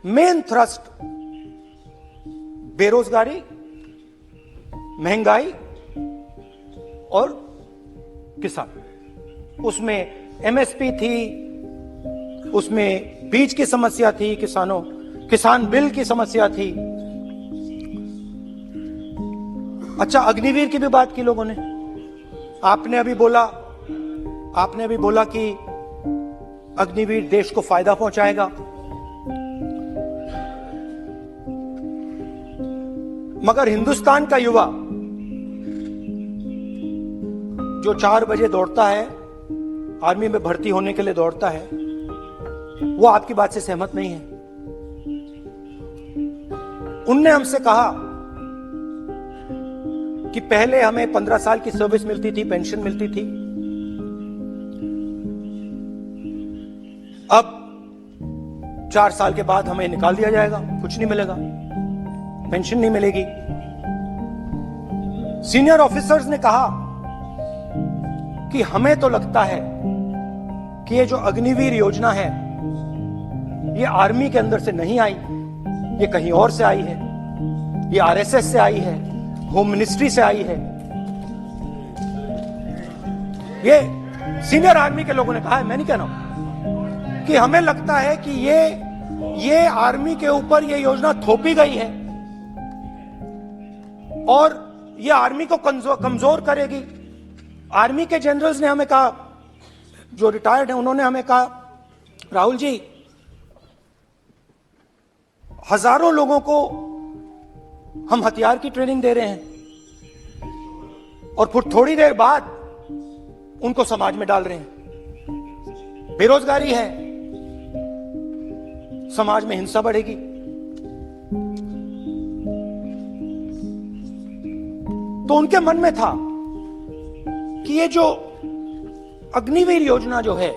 Main thrust बेरोजगारी, महंगाई और किसान। उसमें एमएसपी थी, उसमें बीज की समस्या थी, किसान बिल की समस्या थी। अच्छा, अग्निवीर की भी बात की लोगों ने। आपने अभी बोला कि अग्निवीर देश को फायदा पहुंचाएगा। मगर हिंदुस्तान का युवा जो 4 बजे दौड़ता है, आर्मी में भर्ती होने के लिए दौड़ता है, वो आपकी बात से सहमत नहीं है। उनने हमसे कहा कि पहले हमें 15 साल की सर्विस मिलती थी, पेंशन मिलती थी, अब 4 साल के बाद हमें निकाल दिया जाएगा, कुछ नहीं मिलेगा, पेंशन नहीं मिलेगी। सीनियर ऑफिसर्स ने कहा कि हमें तो लगता है कि ये जो अग्निवीर योजना है ये आर्मी के अंदर से नहीं आई, ये कहीं और से आई है, ये आरएसएस से आई है, होम मिनिस्ट्री से आई है। ये सीनियर आर्मी के लोगों ने कहा है, मैं नहीं कह रहा हूं, कि हमें लगता है कि ये आर्मी के ऊपर ये योजना थोपी गई है और ये आर्मी को कमजोर करेगी। आर्मी के जनरल्स ने हमें कहा, जो रिटायर्ड हैं, उन्होंने हमें कहा, राहुल जी, हजारों लोगों को हम हथियार की ट्रेनिंग दे रहे हैं और फिर थोड़ी देर बाद उनको समाज में डाल रहे हैं। बेरोजगारी है, समाज में हिंसा बढ़ेगी। तो उनके मन में था कि ये जो अग्निवीर योजना जो है,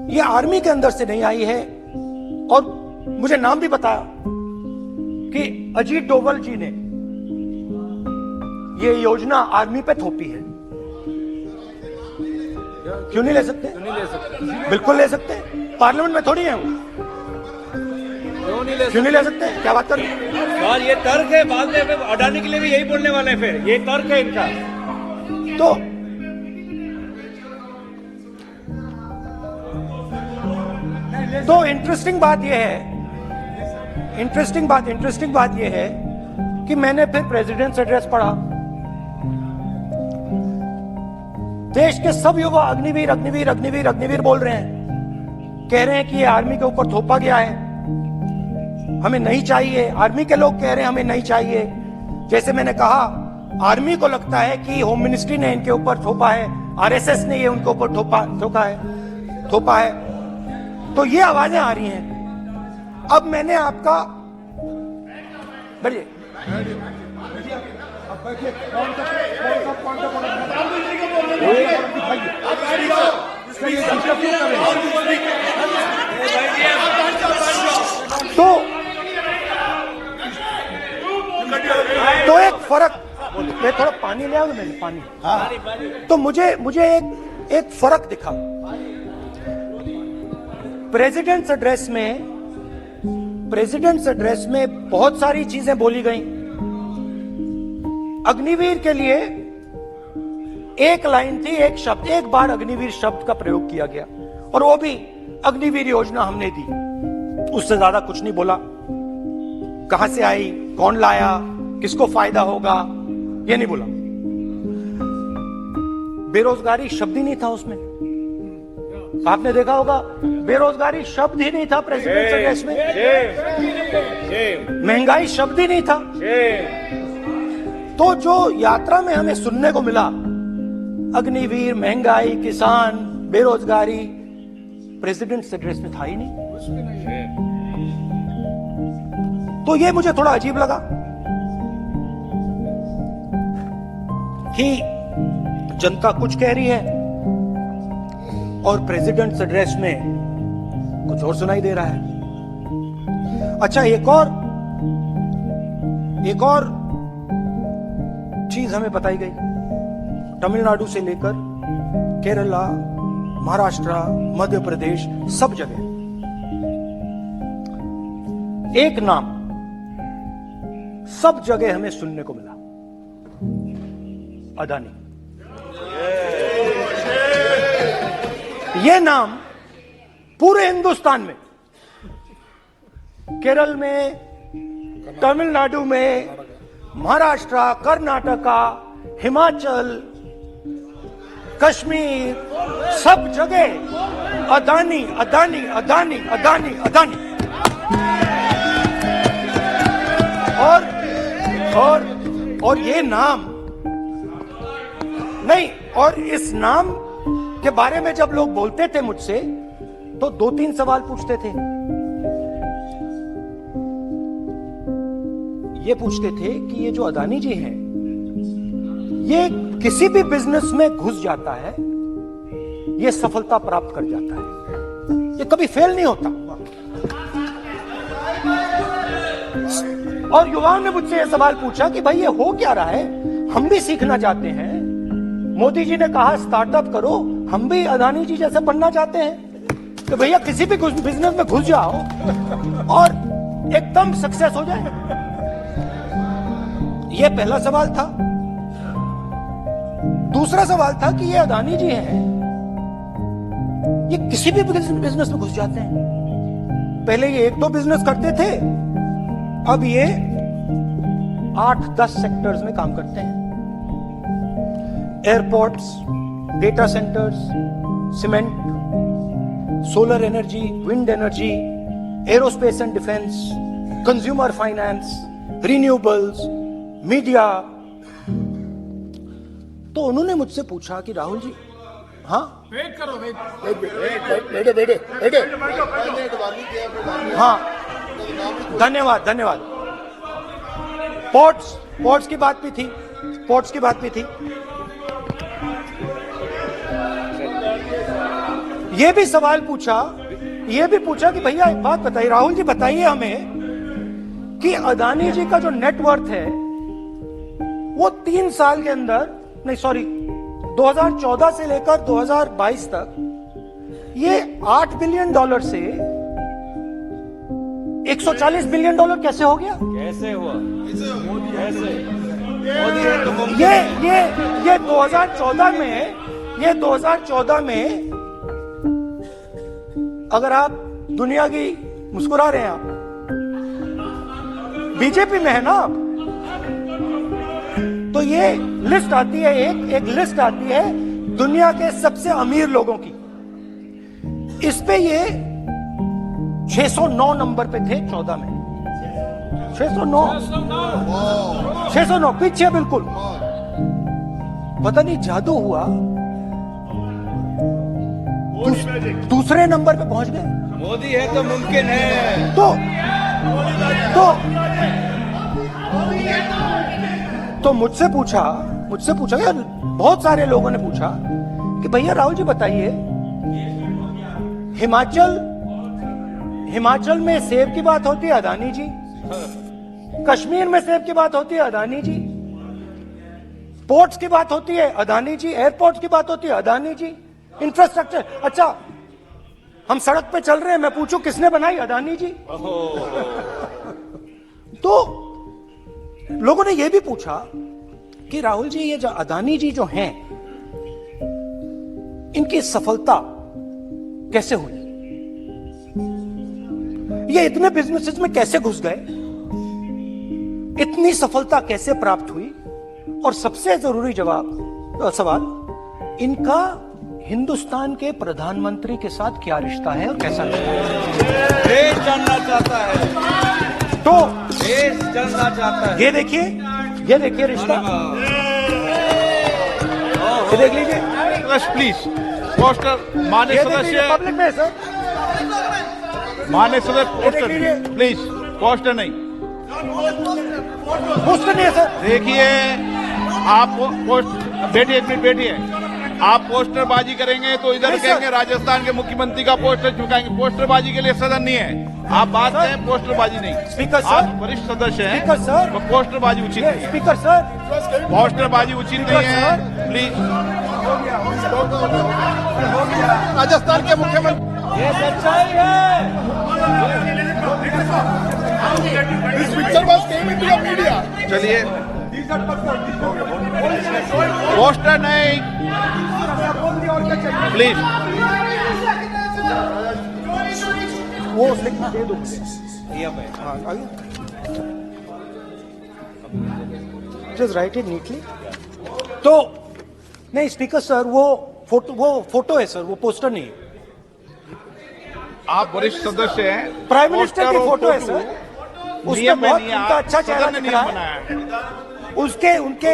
ये आर्मी के अंदर से नहीं आई है। और मुझे नाम भी बताया कि अजीत डोभाल जी ने ये योजना आर्मी पे थोपी है। क्यों नहीं ले सकते? बिल्कुल ले सकते हैं, पार्लियामेंट में थोड़ी है वो। क्यों नहीं ले सकते? क्या बात कर रहे हैं? और ये तर्क है, बाद में अडानी के लिए भी यही बोलने वाले हैं, फिर ये तर्क है इनका। तो इंटरेस्टिंग बात यह है कि मैंने फिर प्रेसिडेंट्स एड्रेस पढ़ा। देश के सब युवा अग्निवीर अग्निवीर अग्निवीर अग्निवीर बोल रहे हैं, कह रहे हैं कि ये आर्मी के ऊपर थोपा गया है, हमें नहीं चाहिए। आर्मी के लोग कह रहे हैं हमें नहीं चाहिए। जैसे मैंने कहा, आर्मी को लगता है कि होम मिनिस्ट्री ने इनके ऊपर थोपा है, आरएसएस ने ये उनके ऊपर थोपा है। तो ये आवाजें आ रही हैं। अब मैंने आपका बढ़िए तो एक फर्क, मैं थोड़ा पानी ले आऊं, मैंने पानी। तो मुझे एक फर्क दिखा प्रेसिडेंट्स एड्रेस में बहुत सारी चीजें बोली गई। अग्निवीर के लिए एक लाइन थी, एक शब्द, एक बार अग्निवीर शब्द का प्रयोग किया गया और वो भी अग्निवीर योजना हमने दी, उससे ज्यादा कुछ नहीं बोला। कहां से आई, कौन लाया, किसको फायदा होगा, ये नहीं बोला। बेरोजगारी शब्द ही नहीं था उसमें। आपने देखा होगा, बेरोजगारी शब्द ही नहीं था प्रेसिडेंट एड्रेस में। महंगाई शब्द ही नहीं था। तो जो यात्रा में हमें सुनने को मिला, अग्निवीर, महंगाई, किसान, बेरोजगारी, प्रेसिडेंट एड्रेस में था ही नहीं। तो ये मुझे थोड़ा अजीब लगा कि जनता कुछ कह रही है और प्रेसिडेंट्स एड्रेस में कुछ और सुनाई दे रहा है। अच्छा, एक और चीज हमें बताई गई। तमिलनाडु से लेकर केरला, महाराष्ट्र, मध्य प्रदेश, सब जगह एक नाम सब जगह हमें सुनने को मिला, अदानी। यह नाम पूरे हिंदुस्तान में, केरल में, तमिलनाडु में, महाराष्ट्र, कर्नाटका, हिमाचल, कश्मीर, सब जगह अदानी अदानी अदानी अदानी अदानी। और ये नाम नहीं, और इस नाम के बारे में जब लोग बोलते थे मुझसे तो 2-3 सवाल पूछते थे। ये पूछते थे कि ये जो अदानी जी हैं, ये किसी भी बिजनेस में घुस जाता है, ये सफलता प्राप्त कर जाता है, ये कभी फेल नहीं होता। और युवाओं ने मुझसे यह सवाल पूछा कि भाई ये हो क्या रहा है, हम भी सीखना चाहते हैं। मोदी जी ने कहा स्टार्टअप करो, हम भी अदानी जी जैसे बनना चाहते हैं। तो भैया किसी भी बिजनेस में घुस जाओ और एकदम सक्सेस हो जाए। यह पहला सवाल था। दूसरा सवाल था कि ये अदानी जी हैं, ये किसी भी बिजनेस में घुस जाते हैं। पहले ये 1-2 बिजनेस करते थे, अब ये 8-10 सेक्टर्स में काम करते हैं। Airports, data centres, cement, solar energy, wind energy, aerospace and defence, consumer finance, renewables, media. तो उन्होंने मुझसे पूछा कि राहुल जी, हाँ वेट करो, बेटे हाँ, धन्यवाद। पोर्ट्स की बात भी थी। ये भी सवाल पूछा कि भैया एक बात बताइए, राहुल जी बताइए हमें कि अदानी जी का जो नेटवर्थ है वो 3 साल के अंदर, नहीं सॉरी, 2014 से लेकर 2022 तक ये $8 बिलियन से $140 बिलियन कैसे हो गया? कैसे हुआ? कैसे? ये 2014 में अगर आप दुनिया की, मुस्कुरा रहे हैं आप, बीजेपी में है ना आप, तो ये लिस्ट आती है, एक लिस्ट आती है दुनिया के सबसे अमीर लोगों की। इस पे ये 609 नंबर पे थे 14 में। 609 पीछे बिल्कुल। पता नहीं जादू हुआ, दूसरे नंबर पे पहुंच गए। मोदी है तो मुमकिन है। तो मुझसे पूछा यार, बहुत सारे लोगों ने पूछा कि भैया राहुल जी बताइए, हिमाचल में सेब की बात होती है, अदानी जी। कश्मीर में सेब की बात होती है, अदानी जी। पोर्ट्स की बात होती है, अदानी जी। एयरपोर्ट की बात होती है, अदानी जी। इंफ्रास्ट्रक्चर, अच्छा हम सड़क पे चल रहे हैं, मैं पूछूं किसने बनाई, अदानी जी। तो लोगों ने यह भी पूछा कि राहुल जी ये जो अदानी जी जो हैं, इनकी सफलता कैसे हुई, ये इतने बिजनेसेस में कैसे घुस गए, इतनी सफलता कैसे प्राप्त हुई, और सबसे जरूरी सवाल, इनका हिंदुस्तान के प्रधानमंत्री के साथ क्या रिश्ता है और कैसा रिश्ता है, देश जानना चाहता है। तो देश जानना चाहता है। ये देखिए रिश्ता, ये देख लीजिए। प्लीज पोस्टर माननीय सदस्य, पब्लिक में सर, माननीय सदस्य पोस्टर लीजिए। प्लीज, पोस्टर नहीं, पोस्टर नहीं है सर। देखिए आप पोस्ट बैठिए, 1 मिनट बैठिए। आप पोस्टरबाजी करेंगे तो इधर नहीं, कहेंगे राजस्थान के मुख्यमंत्री का पोस्टर झुकाएंगे। पोस्टरबाजी के लिए सदन नहीं है। आप बात करें, पोस्टरबाजी नहीं। स्पीकर सर, आप वरिष्ठ सदस्य हैं, स्पीकर सर, तो पोस्टरबाजी उचित नहीं है। स्पीकर सर, पोस्टरबाजी उचित नहीं है, सर। प्लीज। राजस्थान के मुख्यमंत्री ये सच्चाई है। This picture was came into the media. चलिए पोस्टर नहीं प्लीज वो लिख दे दो ये पे जस्ट राइट इट नीटली। तो नहीं स्पीकर सर, वो फोटो है सर, वो पोस्टर नहीं है। आप वरिष्ठ सदस्य हैं। प्राइम मिनिस्टर की पोस्टर और फोटो है फोटो सर, उसमें नियम में बहुत नहीं है। उनका अच्छा चेहरा सदन ने दिख रहा नियम है। बनाया है। उसके उनके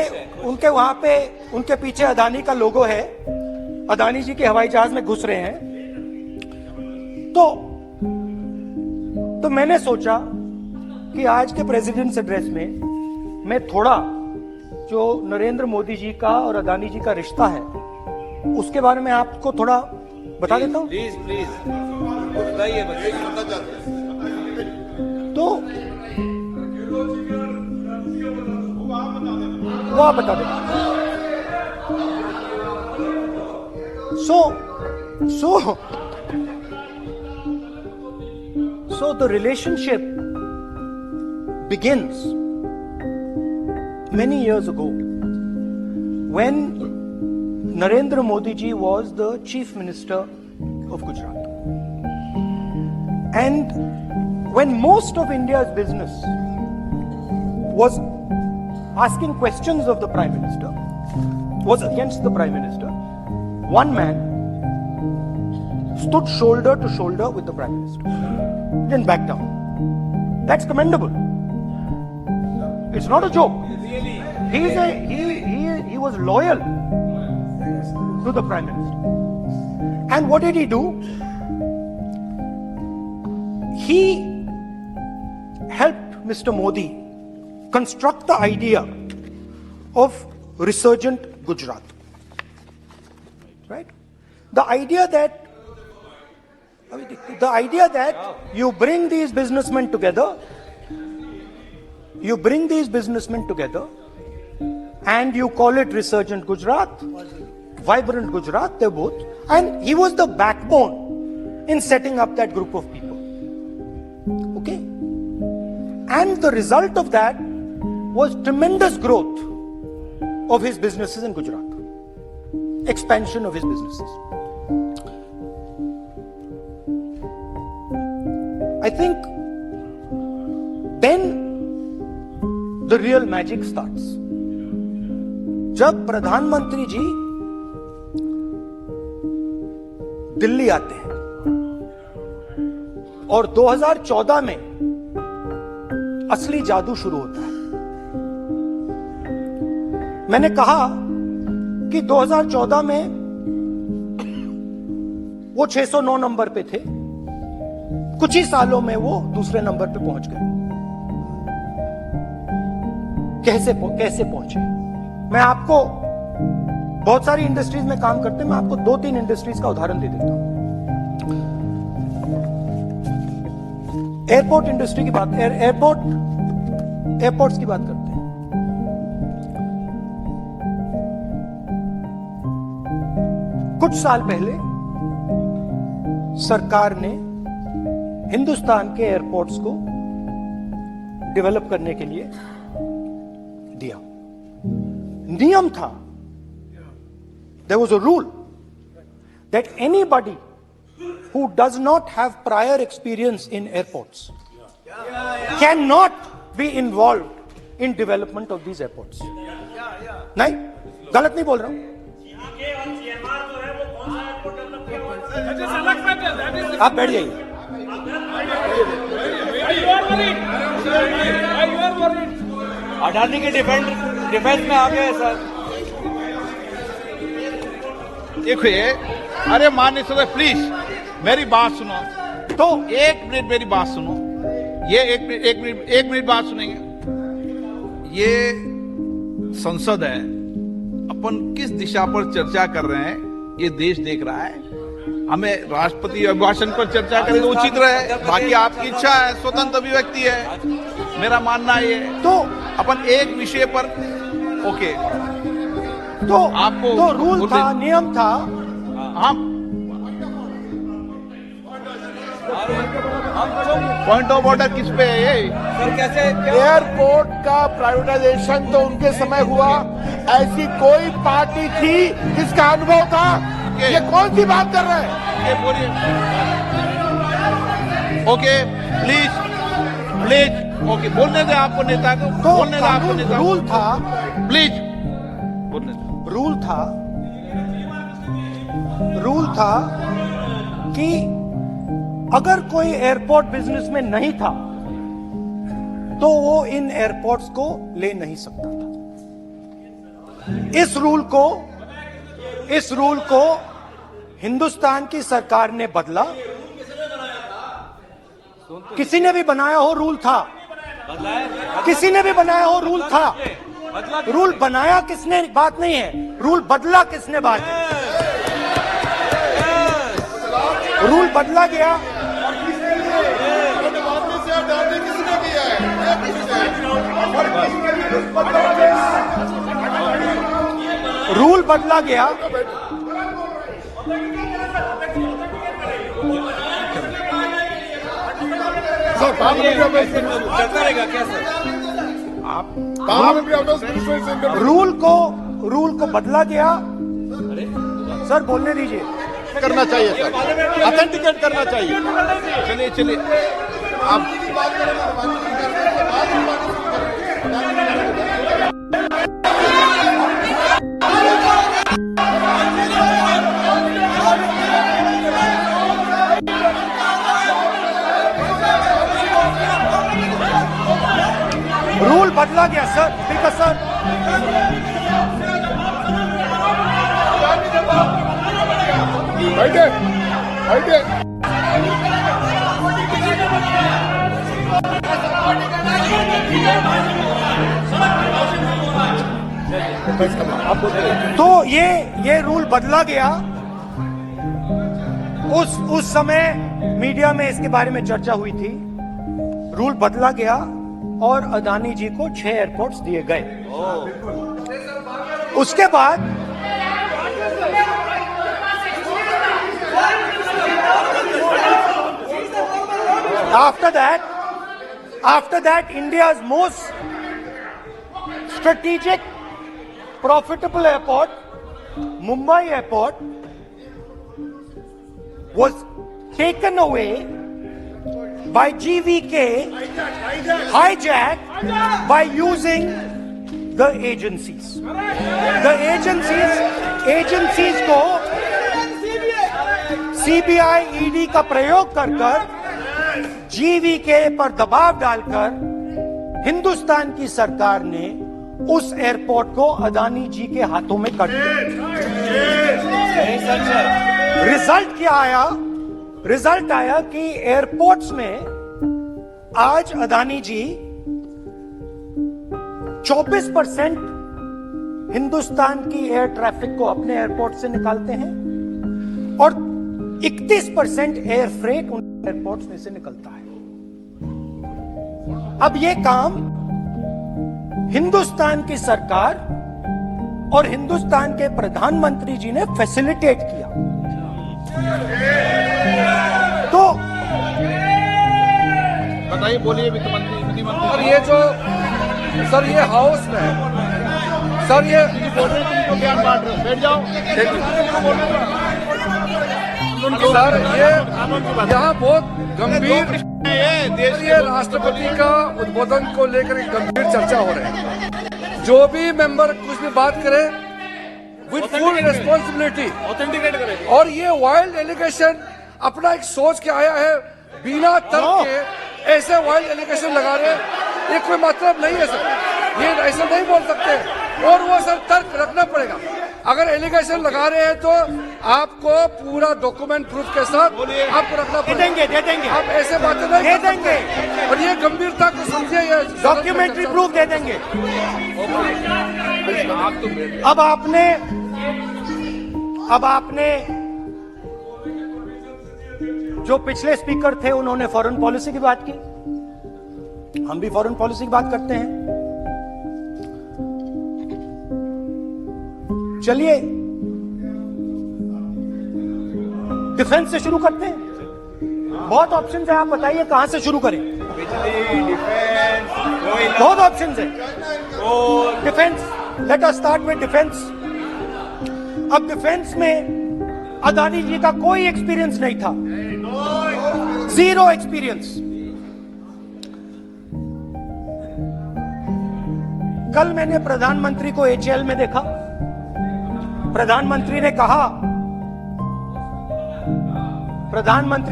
उनके वहां पे उनके पीछे अदानी का लोगो है, अदानी जी के हवाई जहाज में घुस रहे हैं। तो मैंने सोचा कि आज के प्रेसिडेंट्स एड्रेस में मैं थोड़ा जो नरेंद्र मोदी जी का और अदानी जी का रिश्ता है उसके बारे में आपको थोड़ा बता देता हूं। प्लीज प्लीज बताइए बताइए। तो वो आप बता दें। So the relationship begins many years ago when Narendra Modi ji was the Chief Minister of Gujarat. And when most of India's business was asking questions of the Prime Minister, was against the Prime Minister, one man stood shoulder to shoulder with the Prime Minister. He didn't back down. That's commendable. It's not a joke. He was loyal to the Prime Minister. And what did he do? He helped Mr. Modi construct the idea of resurgent Gujarat. Right? The idea that you bring these businessmen together, and you call it resurgent Gujarat, vibrant Gujarat, they're both. And he was the backbone in setting up that group of people. Okay? And the result of that was tremendous growth of his businesses in Gujarat. Expansion of his businesses. I think then the real magic starts. जब प्रधानमंत्री जी दिल्ली आते हैं और 2014 में असली जादू शुरू होता है। मैंने कहा कि 2014 में वो 609 नंबर पे थे, कुछ ही सालों में वो दूसरे नंबर पे पहुंच गए। कैसे पहुंचे? मैं आपको, बहुत सारी इंडस्ट्रीज में काम करते हैं, मैं आपको 2-3 इंडस्ट्रीज का उदाहरण दे देता हूं। एयरपोर्ट इंडस्ट्री की बात, एयरपोर्ट्स की बात करते हैं। कुछ साल पहले सरकार ने हिंदुस्तान के एयरपोर्ट्स को डेवलप करने के लिए दिया। नियम था, there was a rule that anybody who does not have prior experience in airports cannot be involved in development of these airports. नहीं, गलत नहीं बोल रहा हूं। आप बैठ जाइए। अडानी के डिफेंस में आ गए सर। देखिए, अरे माननीय सदस्य प्लीज मेरी बात सुनो। तो 1 मिनट मेरी बात सुनो। ये एक मिनट बात सुनेंगे। ये संसद है, अपन किस दिशा पर चर्चा कर रहे हैं ये देश देख रहा है। हमें राष्ट्रपति अभिभाषण पर चर्चा करें तो उचित रहे, बाकी आपकी इच्छा है, स्वतंत्र अभिव्यक्ति है। मेरा मानना ये तो अपन एक विषय पर ओके तो आपको तो रूल बोल था, दे- नियम था। हम पॉइंट ऑफ ऑर्डर किस पे है ये? सर कैसे एयरपोर्ट का प्राइवेटाइजेशन तो उनके समय हुआ, ऐसी कोई पार्टी थी जिसका अनुभव था? ये कौन सी बात कर रहे हैं? ये बोलिए। ओके प्लीज प्लीज, ओके बोलने दे आपको नेता को, तो बोलने दे आपको नेता को, रूल था, प्लीज बोलने दे। रूल था कि अगर कोई एयरपोर्ट बिजनेस में नहीं था तो वो इन एयरपोर्ट्स को ले नहीं सकता था। इस रूल को हिंदुस्तान की सरकार ने बदला। किसी ने भी बनाया हो, रूल था। किसी ने भी बनाया हो, रूल था। रूल बनाया किसने बात नहीं है, रूल बदला किसने बात है। रूल बदला गया। रूल बदला गया। चलता रहेगा क्या सर? रूल को बदला गया। सर बोलने दीजिए। करना चाहिए सर, ऑथेंटिकेट करना चाहिए। चलिए चलिए आप रूल बदला गया सर, ठीक है सर। बैठे बैठे। तो ये रूल बदला गया। उस समय मीडिया में इसके बारे में चर्चा हुई थी। रूल बदला गया और अदानी जी को 6 एयरपोर्ट्स दिए गए। उसके बाद after that India's most strategic profitable airport, Mumbai airport, was taken away by GVK, hijacked by using the agencies. The agencies को CBI, ED का प्रयोग कर GVK पर दबाव डालकर हिंदुस्तान की सरकार ने उस एयरपोर्ट को अदानी जी के हाथों में कर दिया। रिजल्ट क्या आया? रिजल्ट आया कि एयरपोर्ट्स में आज अदानी जी 24% हिंदुस्तान की एयर ट्रैफिक को अपने एयरपोर्ट से निकालते हैं और 31% एयर फ्रेट उन एयरपोर्ट्स में से निकलता है। अब ये काम हिंदुस्तान की सरकार और हिंदुस्तान के प्रधानमंत्री जी ने फैसिलिटेट किया। तो बताइए, बोलिए वित्त मंत्री। और ये जो सर ये हाउस में है सर, ये तुमको ज्ञान बांट रहे हो, बैठ जाओ। सर ये यहाँ बहुत गंभीर, ये राष्ट्रपति का उद्बोधन को लेकर एक गंभीर चर्चा हो रही है। जो भी मेंबर कुछ भी बात करे विद फुल रिस्पॉन्सिबिलिटी, ऑथेंटिकेट करें। और ये वाइल्ड एलिगेशन अपना एक सोच के आया है, बिना तर्क के ऐसे वाइल्ड एलिगेशन लगा रहे, ये कोई मतलब नहीं है सर, ये ऐसा नहीं बोल सकते। और वो सर तर्क रखना पड़ेगा। अगर एलिगेशन लगा रहे हैं तो आपको पूरा डॉक्यूमेंट प्रूफ के साथ आपको रखना पड़ेगा। दे देंगे आप ऐसे बातें नहीं दे कर सकते। देंगे। और ये गंभीरता को समझिए, ये डॉक्यूमेंट्री प्रूफ दे देंगे। अब आपने जो पिछले स्पीकर थे उन्होंने फॉरेन पॉलिसी की बात की, हम भी फॉरेन पॉलिसी की बात करते हैं। चलिए डिफेंस से शुरू करते हैं। बहुत ऑप्शंस है, आप बताइए कहां से शुरू करें। बिजली, डिफेंस, कोयला, बहुत ऑप्शंस है। और defence, let us start with defence. अब डिफेंस में अदानी जी का कोई एक्सपीरियंस नहीं था, जीरो एक्सपीरियंस। कल मैंने प्रधानमंत्री को एचएएल में देखा। प्रधानमंत्री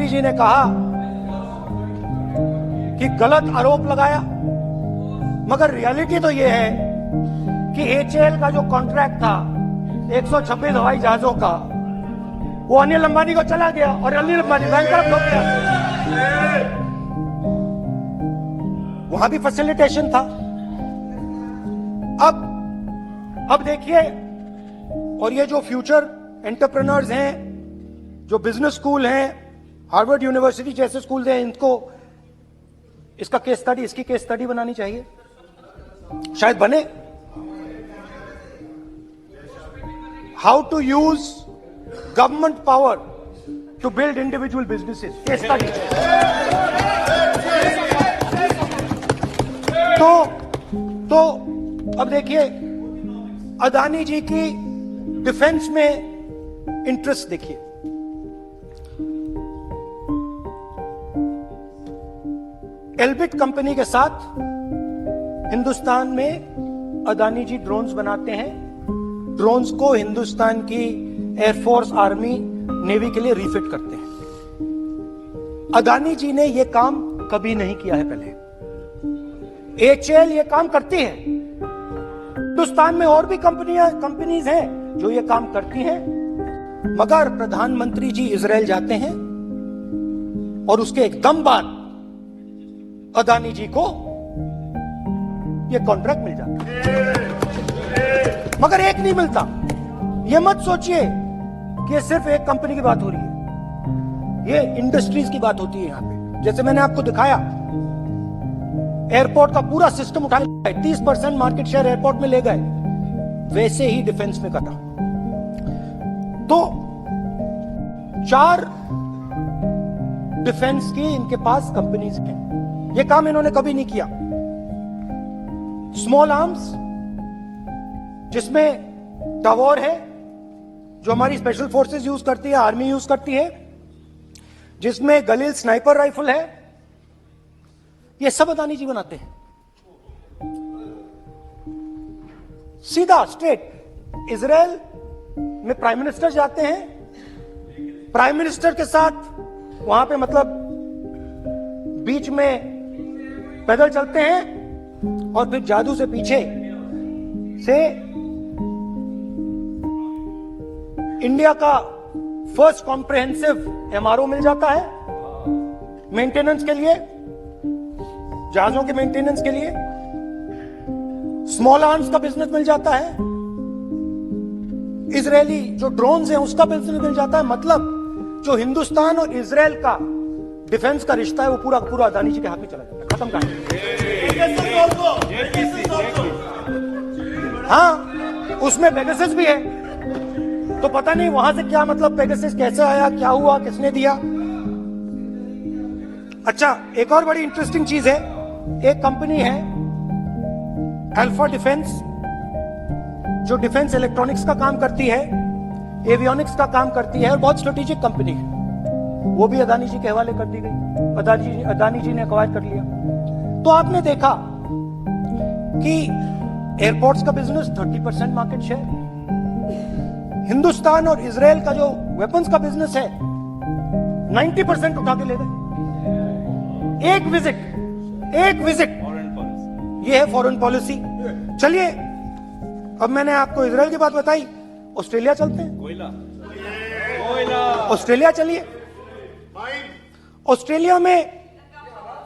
जी ने कहा कि गलत आरोप लगाया, मगर रियलिटी तो यह है कि एचएएल का जो कॉन्ट्रैक्ट था 126 हवाई जहाजों का, वो अनिल अंबानी को चला गया और अनिल अंबानी बैंकरप्ट हो गया। वहां भी फैसिलिटेशन था। अब देखिए, और ये जो फ्यूचर एंटरप्रेन्योर्स हैं, जो बिजनेस स्कूल हैं, हार्वर्ड यूनिवर्सिटी जैसे स्कूल हैं, इनको इसकी केस स्टडी बनानी चाहिए, शायद बने। How to use government power to build individual businesses, case study. तो अब देखिए, अदानी जी की डिफेंस में इंटरेस्ट देखिए। एल्बिट कंपनी के साथ हिंदुस्तान में अदानी जी ड्रोन्स बनाते हैं। ड्रोन्स को हिंदुस्तान की एयरफोर्स, आर्मी, नेवी के लिए रिफिट करते हैं। अदानी जी ने यह काम कभी नहीं किया है पहले। एचएएल ये काम करती है। हिंदुस्तान में और भी कंपनीज हैं जो ये काम करती हैं, मगर प्रधानमंत्री जी इजराइल जाते हैं और उसके एकदम बाद अदानी जी को ये कॉन्ट्रैक्ट मिल जाता है, मगर एक नहीं मिलता। ये मत सोचिए कि ये सिर्फ एक कंपनी की बात हो रही है, ये इंडस्ट्रीज की बात होती है यहां पे। जैसे मैंने आपको दिखाया, एयरपोर्ट का पूरा सिस्टम उठा लिया, 30% मार्केट शेयर एयरपोर्ट में ले गए, वैसे ही डिफेंस में कटा। तो 4 डिफेंस की इनके पास कंपनीज हैं। ये काम इन्होंने कभी नहीं किया। स्मॉल आर्म्स, जिसमें टावर है जो हमारी स्पेशल फोर्सेस यूज करती है, आर्मी यूज करती है, जिसमें गलील स्नाइपर राइफल है, ये सब अदानी जी बनाते हैं। सीधा स्ट्रेट इजराइल में प्राइम मिनिस्टर जाते हैं, प्राइम मिनिस्टर के साथ वहां पे मतलब बीच में पैदल चलते हैं और फिर जादू से पीछे से इंडिया का फर्स्ट कॉम्प्रिहेंसिव एमआरओ मिल जाता है मेंटेनेंस के लिए, जहाजों के मेंटेनेंस के लिए। स्मॉल आर्म्स का बिजनेस मिल जाता है, इजरायली जो ड्रोन्स हैं उसका बिजनेस मिल जाता है। मतलब जो हिंदुस्तान और इजराइल का डिफेंस का रिश्ता है वो पूरा पूरा अदानी जी के हाथ में चला जाता है, खत्म कहानी। हाँ, उसमें पेगासस भी है, तो पता नहीं वहां से क्या मतलब पेगासस कैसे आया, क्या हुआ, किसने दिया। अच्छा, एक और बड़ी इंटरेस्टिंग चीज है, एक कंपनी है अल्फा डिफेंस, जो डिफेंस इलेक्ट्रॉनिक्स का काम करती है, एवियोनिक्स का काम करती है और बहुत स्ट्रेटेजिक कंपनी है। वो भी अदानी जी के हवाले कर दी गई, अदानी जी ने एक्वायर कर लिया। तो आपने देखा कि एयरपोर्ट्स का बिजनेस 30% मार्केट शेयर, हिंदुस्तान और इजराइल का जो वेपन्स का बिजनेस है 90% उठा के ले गए। एक विजिट, ये है फॉरेन पॉलिसी। चलिए, अब मैंने आपको इजराइल की बात बताई, ऑस्ट्रेलिया चलते हैं। ऑस्ट्रेलिया चलिए। ऑस्ट्रेलिया में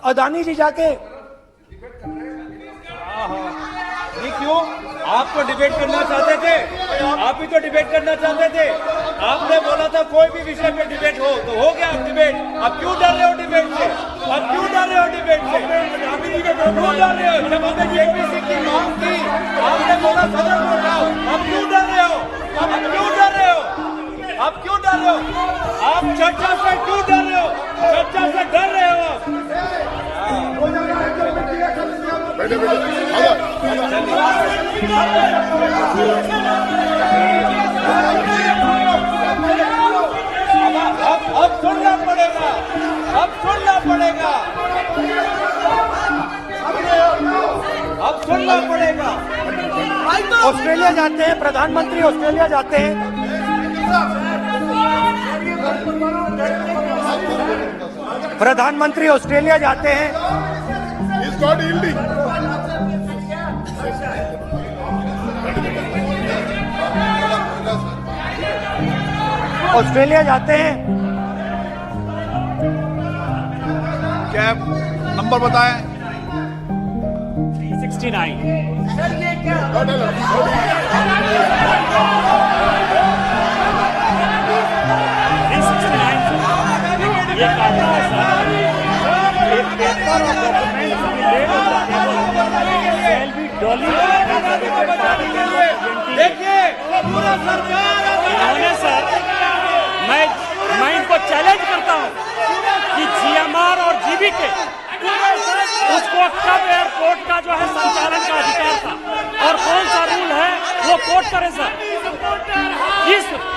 अदानी जी जाके, ये क्यों? आप तो डिबेट करना चाहते थे, आप ही तो डिबेट करना चाहते थे। आपने बोला था कोई भी विषय पे डिबेट हो, तो हो गया डिबेट। अब क्यों डर रहे हो डिबेट से? अब क्यों डर रहे हो डिबेट से? क्यों डर रहे हो? जब हमने जेपीसी की मांग की, आपने बोला सदन को उठाओ, अब क्यों डर रहे हो? अब सुनना पड़ेगा, अब सुनना पड़ेगा, अब सुनना पड़ेगा। ऑस्ट्रेलिया जाते हैं प्रधानमंत्री, ऑस्ट्रेलिया जाते हैं। प्रधानमंत्री ऑस्ट्रेलिया जाते हैं। He's not yielding. ऑस्ट्रेलिया जाते हैं। क्या नंबर बताएं? 369। ये कानून है सर। एक पेपर और डॉक्यूमेंट लेट हो जाने देखिए पूरा सरकार इन्होंने सर, मैं इनको चैलेंज करता हूं कि जीएमआर और जीबीके उसको कब एयरपोर्ट का जो है संचालन का अधिकार था और कौन सा रूल है वो कोर्ट करे सर।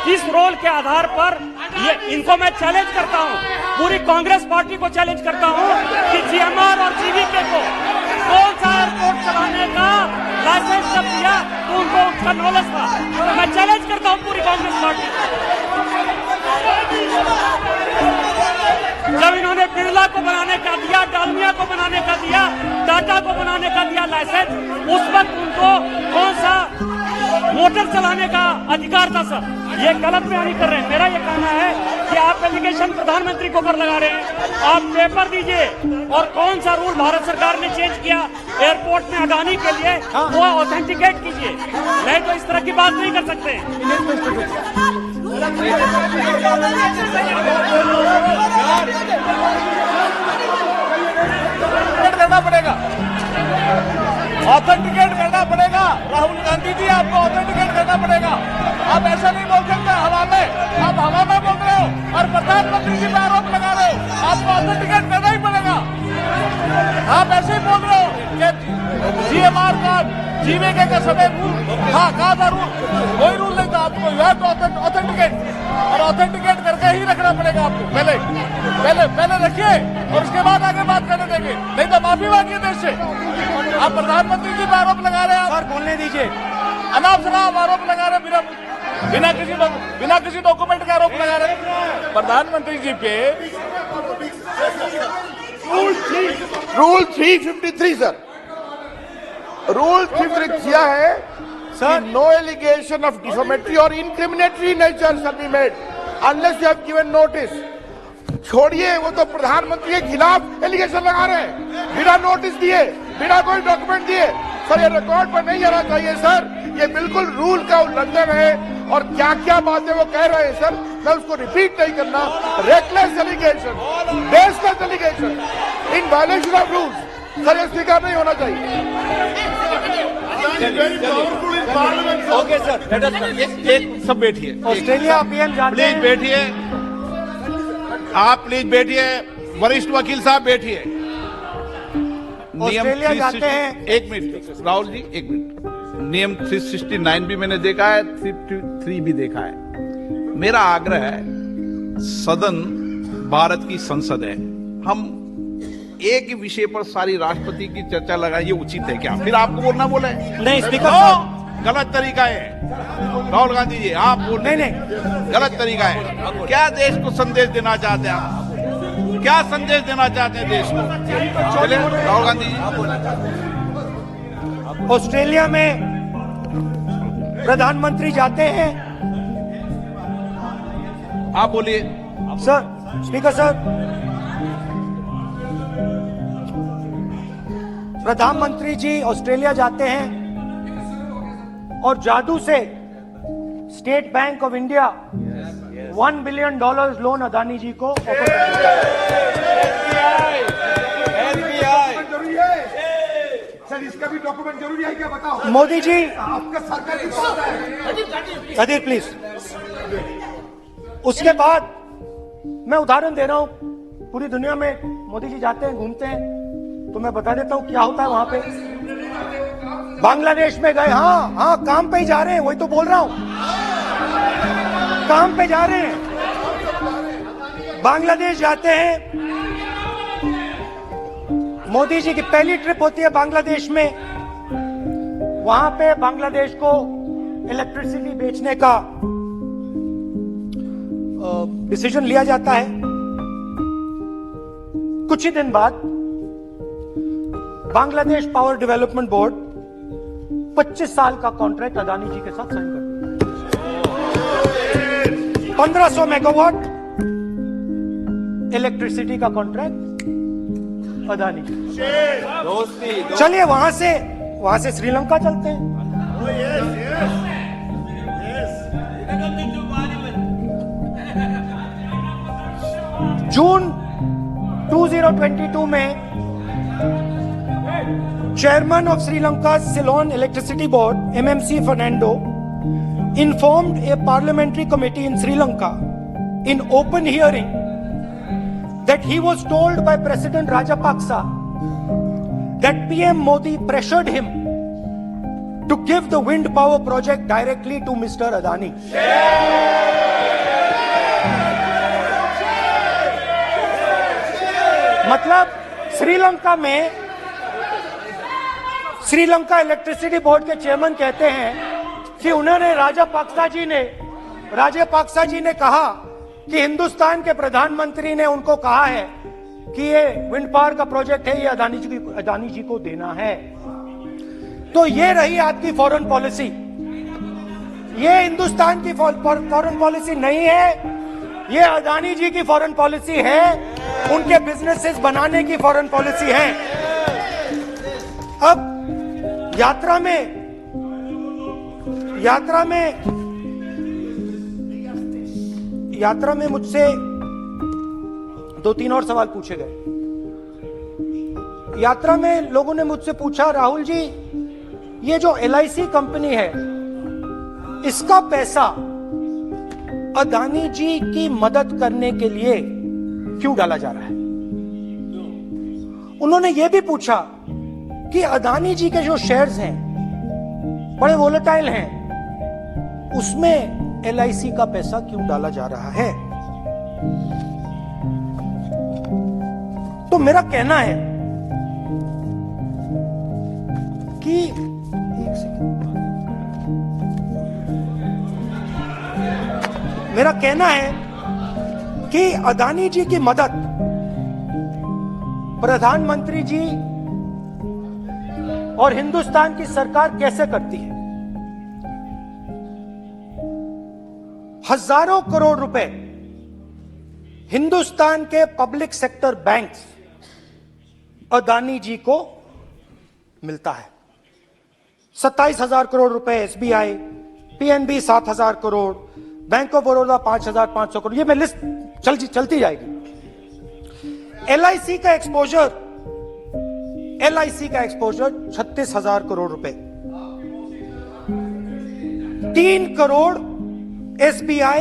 किस रोल के आधार पर ये इनको मैं चैलेंज करता हूं, पूरी कांग्रेस पार्टी को चैलेंज करता हूं कि जीएमआर और जीबीके को कौन सा एयरपोर्ट चलाने का लाइसेंस जब दिया तो उनको उसका नॉलेज था। मैं चैलेंज करता हूं पूरी कांग्रेस पार्टी को। जब इन्होंने बिरला को बनाने का दिया, डालमिया को बनाने का दिया, टाटा को बनाने का दिया लाइसेंस, उस वक्त उनको कौन सा मोटर चलाने का अधिकार था सर। ये गलत बयानी कर रहे हैं। मेरा ये कहना है कि आप एलिगेशन प्रधानमंत्री को ऊपर लगा रहे हैं, आप पेपर दीजिए और कौन सा रूल भारत सरकार ने चेंज किया एयरपोर्ट में अडानी के लिए वो ऑथेंटिकेट कीजिए, नहीं तो इस तरह की बात नहीं कर सकते। करना पड़ेगा, ऑथेंटिकेट करना पड़ेगा। राहुल गांधी जी आपको ऑथेंटिकेट करना पड़ेगा। आप ऐसा नहीं बोल सकते हवा में, आप हवा में बोल रहे हो और प्रधानमंत्री जी पे आरोप लगा रहे हो। आपको ऑथेंटिकेट करना ही पड़ेगा। आप ऐसे ही बोल रहे हो कि जीएमआर का जीवीके का समय रूल हाँ कहा था, रूल कोई रूल नहीं था। आपको यू हैव टू ऑथेंटिकेट और ऑथेंटिकेट करके ही रखना पड़ेगा आपको। पहले रखिए और उसके बाद आगे बात करने देंगे, नहीं तो माफी मांगिए देश से। आप प्रधानमंत्री जी पे आरोप लगा रहे हैं, सर बोलने दीजिए। अनाप शनाप आरोप लगा रहे हैं, बिना किसी डॉक्यूमेंट का आरोप लगा रहे हैं प्रधानमंत्री जी पे। रूल 353 सर, रूल 353 किया है sir, no allegation of defamatory or incriminatory nature shall be made unless you have given notice. छोड़िए, वो तो प्रधानमंत्री के खिलाफ एलिगेशन लगा रहे हैं बिना नोटिस दिए, बिना कोई डॉक्यूमेंट दिए। सर ये रिकॉर्ड पर नहीं आना चाहिए सर, ये बिल्कुल रूल का उल्लंघन है। और क्या क्या बातें वो कह रहे हैं सर, मैं उसको रिपीट नहीं करना। Reckless allegation, baseless allegation in violation of rules, sir ये स्वीकार नहीं होना चाहिए। ओके सर, एक सब बैठिए, ऑस्ट्रेलिया पीएम जाते प्लीज हैं। बैठिए, आप प्लीज बैठिए, वरिष्ठ वकील साहब बैठिए। ऑस्ट्रेलिया जाते हैं। एक मिनट राहुल जी, एक मिनट। नियम 369 भी मैंने देखा है, 353 भी देखा है। मेरा आग्रह है, सदन भारत की संसद है, हम एक ही विषय पर सारी राष्ट्रपति की चर्चा लगाए, ये उचित है क्या? फिर आपको बोलना बोले नहीं स्पीकर तो गलत तरीका है। राहुल गांधी जी आप बोल नहीं। गलत तरीका है। क्या देश को संदेश देना चाहते हैं आप? क्या संदेश देना चाहते हैं देश को? चलिए राहुल गांधी जी। ऑस्ट्रेलिया में प्रधानमंत्री जाते हैं। आप बोलिए। सर स्पीकर सर, प्रधानमंत्री जी ऑस्ट्रेलिया जाते हैं और जादू से state bank of India $1 billion loan Adani ji को ऑफर करते हैं। सर इसका भी डॉक्यूमेंट जरूरी है क्या, बताओ? मोदी जी आपका सरकार की बात है। कदीर प्लीज। उसके बाद मैं उदाहरण दे रहा हूं, पूरी दुनिया में मोदी जी जाते हैं, घूमते हैं, तो मैं बता देता हूं क्या होता है वहां पे। बांग्लादेश में गए, हाँ हाँ, काम पे ही जा रहे हैं, वही तो बोल रहा हूं, काम पे जा रहे हैं। बांग्लादेश जाते हैं, मोदी जी की पहली ट्रिप होती है बांग्लादेश में, वहां पे बांग्लादेश को इलेक्ट्रिसिटी बेचने का डिसीजन लिया जाता है। कुछ ही दिन बाद बांग्लादेश पावर डेवलपमेंट बोर्ड 25 साल का कॉन्ट्रैक्ट अदानी जी के साथ साइन करता है। 1500 मेगावाट इलेक्ट्रिसिटी का कॉन्ट्रैक्ट अदानी जी। दोस्ती चलिए वहां से श्रीलंका चलते हैं। जून 2022 में chairman of Sri Lanka Ceylon electricity board MMC Fernando informed a parliamentary committee in Sri Lanka in open hearing that he was told by President Rajapaksa that PM Modi pressured him to give the wind power project directly to Mr. Adani. मतलब Sri Lanka electricity board के chairman कहते हैं कि उन्होंने राजापाक्सा जी ने कहा कि हिंदुस्तान के प्रधानमंत्री ने उनको कहा है कि ये विंड पावर का प्रोजेक्ट है, ये अदानी जी को देना है। तो ये रही आपकी फॉरेन पॉलिसी। ये हिंदुस्तान की फॉरेन पॉलिसी नहीं है, ये अदानी जी की फॉरेन पॉलिसी है, उनके बिजनेसेस बनाने की फॉरेन पॉलिसी है। अब यात्रा में मुझसे 2-3 और सवाल पूछे गए। यात्रा में लोगों ने मुझसे पूछा, राहुल जी ये जो LIC कंपनी है इसका पैसा अदानी जी की मदद करने के लिए क्यों डाला जा रहा है। उन्होंने यह भी पूछा कि अदानी जी के जो शेयर्स हैं बड़े वोलेटाइल हैं, उसमें LIC का पैसा क्यों डाला जा रहा है। तो मेरा कहना है कि अदानी जी की मदद प्रधानमंत्री जी और हिंदुस्तान की सरकार कैसे करती है। हजारों करोड़ रुपए हिंदुस्तान के public sector banks Adani ji को मिलता है। 27,000 करोड़ रुपए SBI, PNB 7,000 crore, bank of Baroda 5,500 crore, ये मैं लिस्ट चलती जाएगी। LIC का एक्सपोजर 36,000 करोड़ रुपए, 3 crore SBI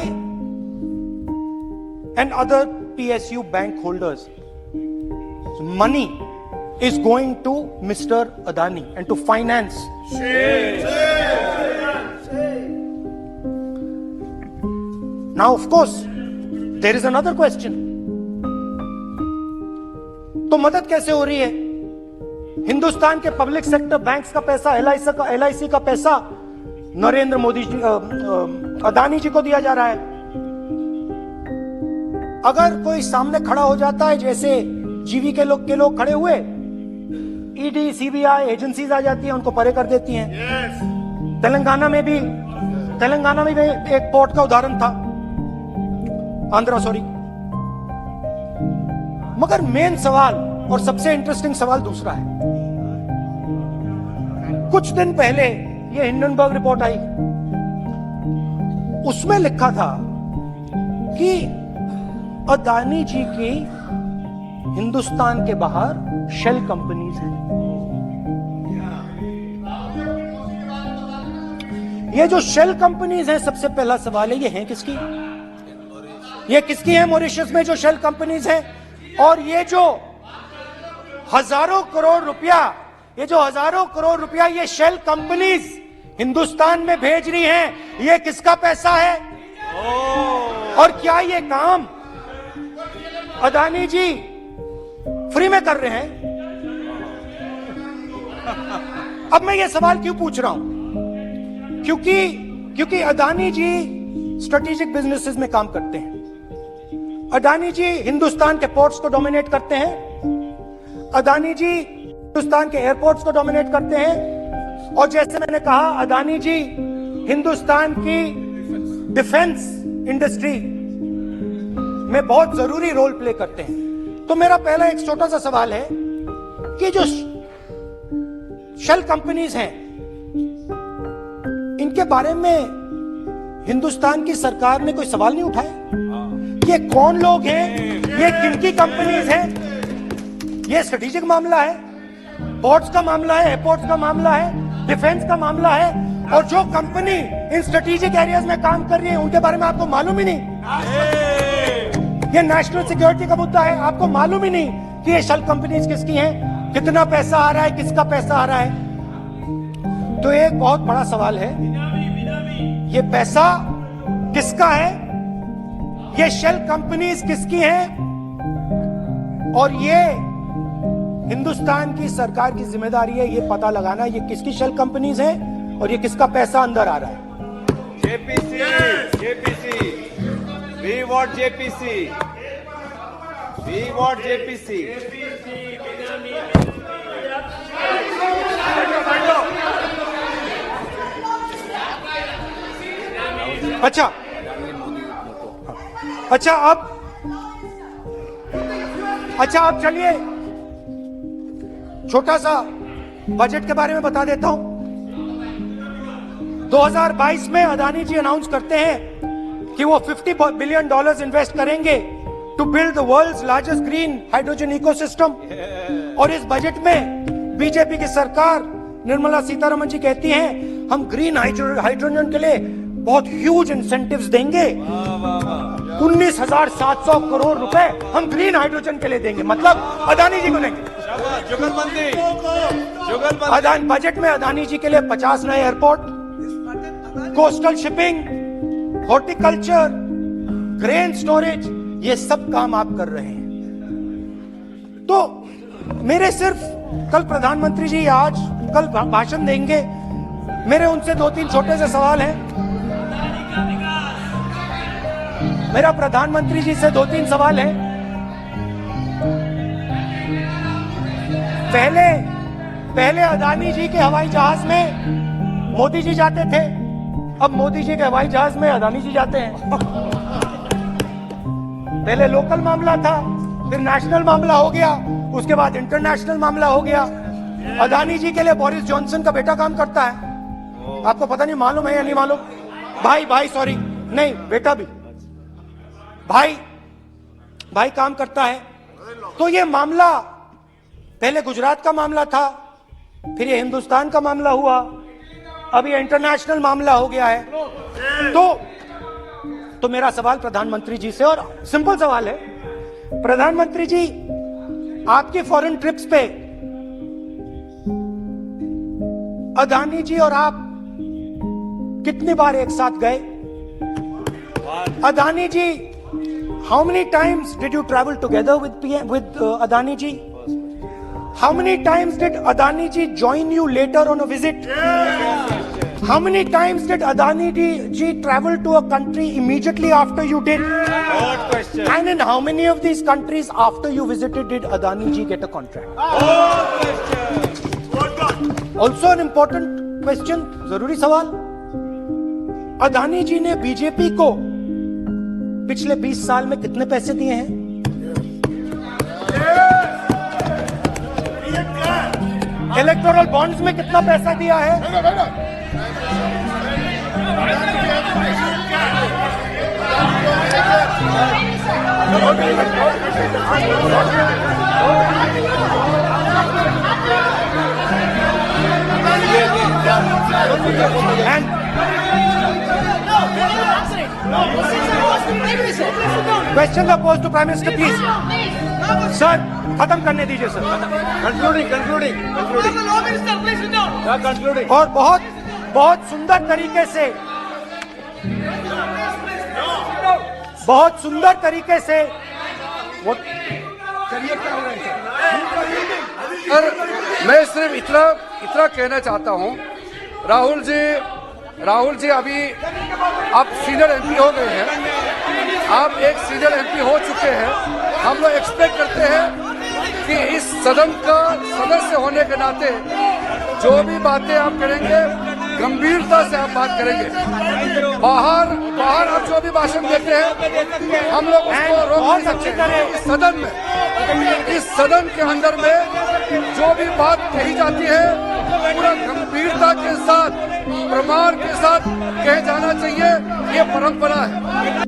and other PSU bank holders. Money is going to Mr. Adani and to finance. Now, of course, there is another question. तो मदद कैसे हो रही है? हिंदुस्तान के पब्लिक सेक्टर बैंक्स का पैसा, LIC का पैसा नरेंद्र मोदी जी, अदानी जी को दिया जा रहा है। अगर कोई सामने खड़ा हो जाता है, जैसे जीवी के लोग खड़े हुए, ED, CBI एजेंसीज आ जाती हैं, उनको परे कर देती हैं। तेलंगाना में भी एक पोर्ट का उदाहरण था, आंध्रा, सॉरी। मगर मेन सवाल और सबसे इंटरेस्टिंग सवाल दूसरा है। कुछ दिन पहले ये हिंडनबर्ग रिपोर्ट आई, उसमें लिखा था कि अदानी जी की हिंदुस्तान के बाहर शेल कंपनीज हैं। ये जो शेल कंपनीज हैं, सबसे पहला सवाल है, ये हैं किसकी? ये किसकी है मॉरिशस में जो शेल कंपनीज हैं? और ये जो हजारों करोड़ रुपया ये जो हजारों करोड़ रुपया ये शेल कंपनीज हिंदुस्तान में भेज रही हैं, ये किसका पैसा है? और क्या ये काम अदानी जी फ्री में कर रहे हैं? अब मैं ये सवाल क्यों पूछ रहा हूं? क्योंकि अदानी जी स्ट्रेटेजिक बिजनेसेस में काम करते हैं। अदानी जी हिंदुस्तान के पोर्ट्स को डोमिनेट करते हैं। अदानी जी हिंदुस्तान के एयरपोर्ट्स को डोमिनेट करते हैं। और जैसे मैंने कहा, अदानी जी हिंदुस्तान की डिफेंस इंडस्ट्री में बहुत जरूरी रोल प्ले करते हैं। तो मेरा पहला एक छोटा सा सवाल है कि जो शेल कंपनीज हैं, इनके बारे में हिंदुस्तान की सरकार ने कोई सवाल नहीं उठाया? ये कौन लोग हैं? ये किनकी कंपनीज हैं? ये स्ट्रेटेजिक मामला है, पोर्ट्स का मामला है, एयरपोर्ट्स का मामला है, डिफेंस का मामला है। और जो कंपनी इन स्ट्रेटेजिक एरियाज में काम कर रही है, उनके बारे में आपको मालूम ही नहीं। ये नेशनल सिक्योरिटी का मुद्दा है, आपको मालूम ही नहीं कि ये शेल कंपनीज किसकी हैं, कितना पैसा आ रहा है, किसका पैसा आ रहा है। तो एक बहुत बड़ा सवाल है, ये पैसा किसका है? ये शेल कंपनीज किसकी हैं? और ये हिंदुस्तान की सरकार की जिम्मेदारी है ये पता लगाना ये किसकी शेल कंपनीज हैं और ये किसका पैसा अंदर आ रहा है। JPC, we want JPC, we want JPC. अच्छा अब चलिए छोटा सा बजट के बारे में बता देता हूं। 2022 में अदानी जी अनाउंस करते हैं कि वो $50 बिलियन इन्वेस्ट करेंगे to build the world's largest green hydrogen ecosystem. और इस बजट में बीजेपी की सरकार निर्मला सीतारमण जी कहती हैं हम ग्रीन हाइड्रोजन के लिए बहुत ह्यूज इंसेंटिव्स देंगे। 19,700 करोड़ रुपए हम ग्रीन हाइड्रोजन के लिए देंगे, मतलब अदानी जी को देंगे। जुगलबंदी बजट में अदानी जी के लिए 50 नए airport, coastal shipping, horticulture, grain storage, ये सब काम आप कर रहे हैं। तो मेरे सिर्फ कल प्रधानमंत्री जी कल भाषण देंगे, मेरे उनसे 2-3 छोटे से सवाल हैं। मेरा प्रधानमंत्री जी से 2-3 सवाल है। पहले अदानी जी के हवाई जहाज में मोदी जी जाते थे, अब मोदी जी के हवाई जहाज में अदानी जी जाते हैं। पहले लोकल मामला था, फिर नेशनल मामला हो गया, उसके बाद इंटरनेशनल मामला हो गया। अदानी जी के लिए बोरिस जॉनसन का बेटा काम करता है, आपको पता नहीं मालूम है या नहीं मालूम? भाई सॉरी, नहीं बेटा भी, भाई काम करता है। तो ये मामला पहले गुजरात का मामला था, फिर ये हिंदुस्तान का मामला हुआ, अब ये इंटरनेशनल मामला हो गया है। तो मेरा सवाल प्रधानमंत्री जी से, और सिंपल सवाल है, प्रधानमंत्री जी आपकी फॉरेन ट्रिप्स पे अदानी जी और आप कितनी बार एक साथ गए? अदानी जी, how many times did you travel together with Adani ji? How many times did Adani ji join you later on a visit? How many times did Adani ji travel to a country immediately after you did? Good question. And in how many of these countries after you visited did Adani ji get a contract? Good question. Also an important question, जरूरी सवाल, अदानी जी ने BJP को पिछले 20 साल में कितने पैसे दिए हैं? इलेक्टोरल बॉन्ड्स में कितना पैसा दिया है? Questions are posed to Prime Minister, please. Sir खत्म करने दीजिए सर। कंक्लूडिंग और बहुत बहुत सुंदर तरीके से वो चलिए क्या हो रहा है सर? सर मैं सिर्फ इतना कहना चाहता हूं, राहुल जी अभी आप सीनियर एमपी हो गए हैं, आप एक सीनियर एमपी हो चुके हैं। हम लोग एक्सपेक्ट करते हैं कि इस सदन का सदस्य होने के नाते जो भी बातें आप करेंगे गंभीरता से आप बात करेंगे। बाहर आप जो भी भाषण देते हैं हम लोग उसको रोक नहीं सकते। इस सदन के अंदर में जो भी बात कही जाती है पूरा गंभीरता के साथ, प्रमाण के साथ कहे जाना चाहिए, ये परंपरा है।